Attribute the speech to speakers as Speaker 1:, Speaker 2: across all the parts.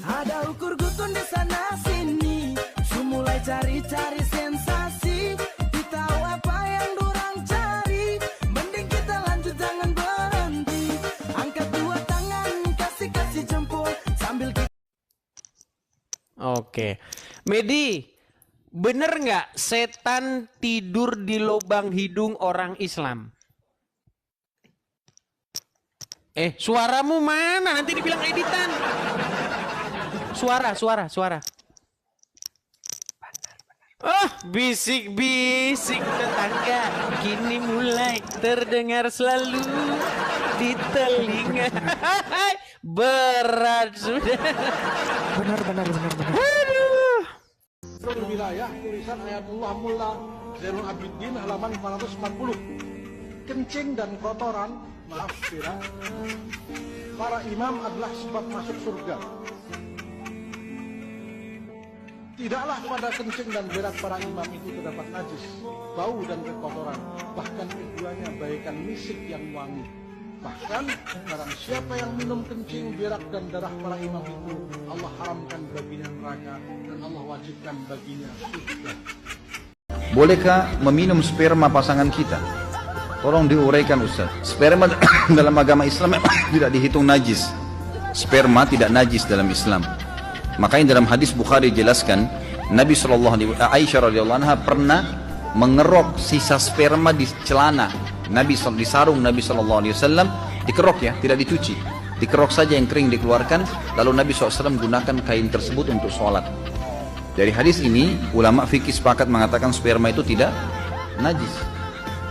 Speaker 1: Ada ukur gutun di sana sini, mulai cari-cari sensasi. Tahu apa yang dorang cari, mending kita lanjut jangan berhenti. Angkat dua tangan, kasih jempol sambil kita.
Speaker 2: Oke, Medi, bener nggak setan tidur di lubang hidung orang Islam? Suaramu mana? Nanti dibilang editan. Suara. Oh, bisik-bisik tetangga kini mulai terdengar selalu di telinga. Berat sudah. Benar. Aduh.
Speaker 3: Surul Wilayah, tulisan Ayatullah Mulla Zainul Abidin halaman 440. Kencing dan kotoran, maaf kira, para imam adalah sebab masuk surga. Tidaklah pada kencing dan berak para imam itu terdapat najis, bau dan kekotoran. Bahkan keduanya bagaikan misik yang wangi. Bahkan barang siapa yang minum kencing, berak dan darah para imam itu, Allah haramkan baginya neraka dan Allah wajibkan baginya surga.
Speaker 4: Bolehkah meminum sperma pasangan kita? Tolong diuraikan Ustaz. Sperma dalam agama Islam tidak dihitung najis. Sperma tidak najis dalam Islam. Makanya dalam hadis Bukhari dijelaskan, Aisyah radhiyallahu anha pernah mengerok sisa sperma di celana Nabi, di sarung Nabi SAW, dikerok ya, tidak dicuci, dikerok saja yang kering dikeluarkan, lalu Nabi SAW gunakan kain tersebut untuk sholat. Dari hadis ini ulama fikih sepakat mengatakan sperma itu tidak najis.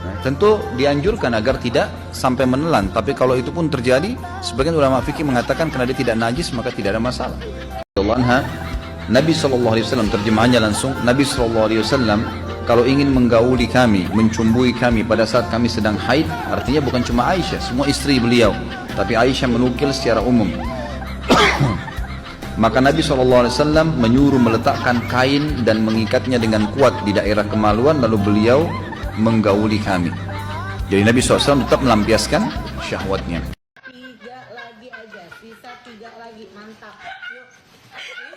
Speaker 4: Nah, tentu dianjurkan agar tidak sampai menelan, tapi kalau itu pun terjadi, sebagian ulama fikih mengatakan karena dia tidak najis maka tidak ada masalah. Nabi SAW, terjemahannya langsung, Nabi SAW kalau ingin menggauli kami, mencumbui kami pada saat kami sedang haid, artinya bukan cuma Aisyah, semua istri beliau, tapi Aisyah menukil secara umum. Maka Nabi SAW menyuruh meletakkan kain dan mengikatnya dengan kuat di daerah kemaluan, lalu beliau menggauli kami. Jadi Nabi SAW tetap melampiaskan syahwatnya.
Speaker 5: 3 lagi aja, sisa 3 lagi, mantap. Yuk,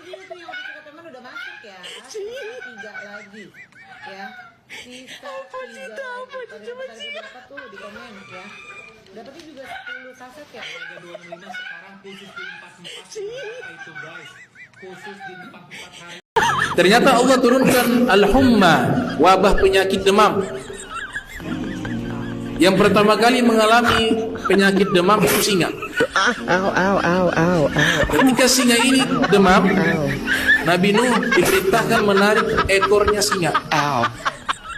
Speaker 5: ini tuh yang waktu teman udah masuk ya. Sisa 3 lagi, ya. Sisa 3 lagi. Tadi berapa tuh di komen ya? Dapatnya juga 10 saset ya. Harga 25 sekarang khusus di 44. Apa itu guys? Khusus di 44 hari.
Speaker 6: Ternyata Allah turunkan al-humma, wabah penyakit demam. Yang pertama kali mengalami penyakit demam itu singa. Ketika singa ini demam, Nabi Nuh diperintahkan menarik ekornya singa.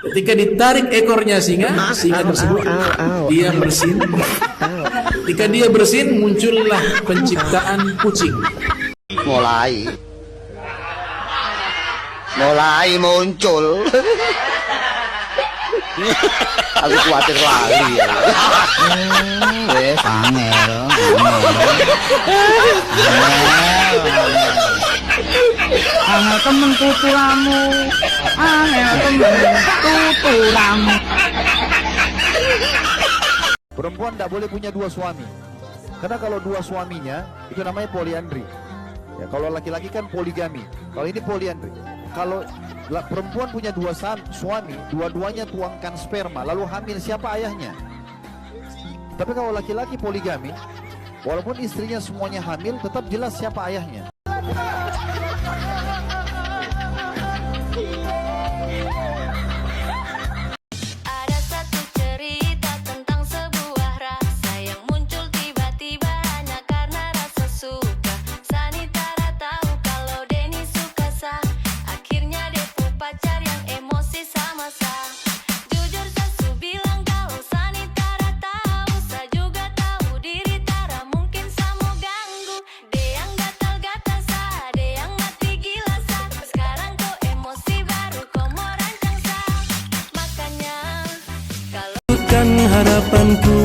Speaker 6: Ketika ditarik ekornya singa tersebut dia bersin. Ketika dia bersin, muncullah penciptaan kucing.
Speaker 7: Mulai muncul. Aku khawatir lagi ya. Angel. Angel temen tuturamu. Angel temen tuturamu.
Speaker 4: Perempuan tidak boleh punya 2 suami. Karena kalau 2 suaminya itu namanya poliandri. Ya, kalau laki-laki kan poligami. Kalau ini poliandri. Kalau perempuan punya 2 suami, dua-duanya tuangkan sperma, lalu hamil, siapa ayahnya? Tapi kalau laki-laki poligami, walaupun istrinya semuanya hamil, tetap jelas siapa ayahnya.
Speaker 8: Ada satu cerita tentang sebuah rasa yang muncul tiba-tiba hanya karena rasa suka. Sanitara tahu kalau Denny suka Sa. Akhirnya Depu pacar yang emosi sama Sa. Jujur Sasu bilang kalau Sanitara tahu, Sa juga tahu diri Tara mungkin Sa mau ganggu. Dia yang gatal-gatal Sa, dia yang mati gila Sa. Sekarang kau emosi baru kau mau rancang Sa. Makanya kalau
Speaker 6: Kan harapanku.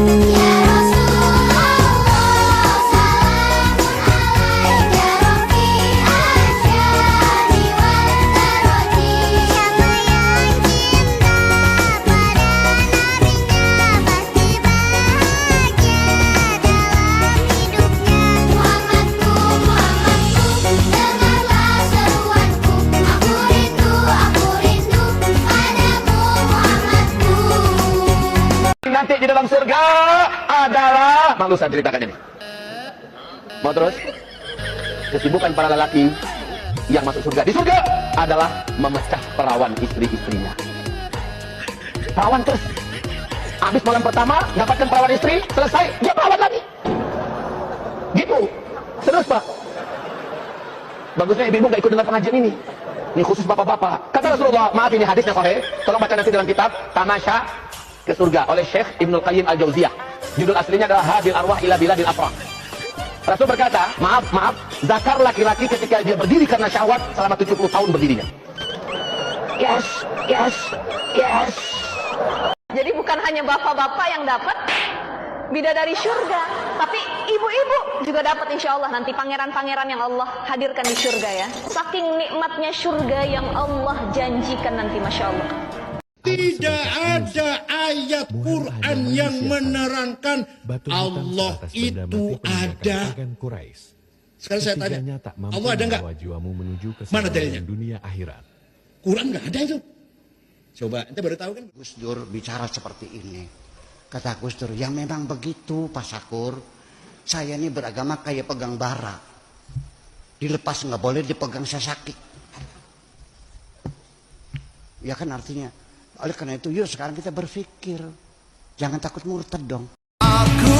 Speaker 9: nanti di dalam surga adalah, malu saya ceritakan ini. Mau terus? Kesibukan para lelaki yang masuk surga di surga adalah memecah perawan istri-istrinya. Perawan terus. Habis malam pertama dapatkan perawan istri, selesai dia perawan lagi. Gitu. Terus Pak. Bagusnya ibu-ibu gak ikut dengan pengajian ini. Ini khusus bapak-bapak. Kata Rasulullah, maaf ini hadisnya sahih. Tolong baca nanti dalam kitab Tamasya ke Surga oleh Syekh Ibnul Qayyim Al-Jauziyah. Judul aslinya adalah Hadil Arwah ila Biladil Afrah. Rasul berkata, maaf, zakar laki-laki ketika dia berdiri karena syahwat selama 70 tahun berdirinya. Yes.
Speaker 10: Jadi bukan hanya bapak-bapak yang dapat bidadari surga, tapi ibu-ibu juga dapat insya Allah nanti pangeran-pangeran yang Allah hadirkan di surga ya. Saking nikmatnya surga yang Allah janjikan nanti, Masya Allah.
Speaker 11: Tidak ada ayat Quran yang menerangkan Allah itu ada. Sekarang saya tanya, Allah ada nggak? Mana dalilnya? Quran nggak ada itu. Coba, ente baru tahu kan?
Speaker 7: Gus Dur bicara seperti ini. Kata Gus Dur, yang memang begitu Pak Sakur. Saya ini beragama kayak pegang bara. Dilepas nggak boleh, dipegang saya sakit. Ya kan artinya. Oleh karena itu, yuk sekarang kita berpikir. Jangan takut murtad dong.
Speaker 1: Aku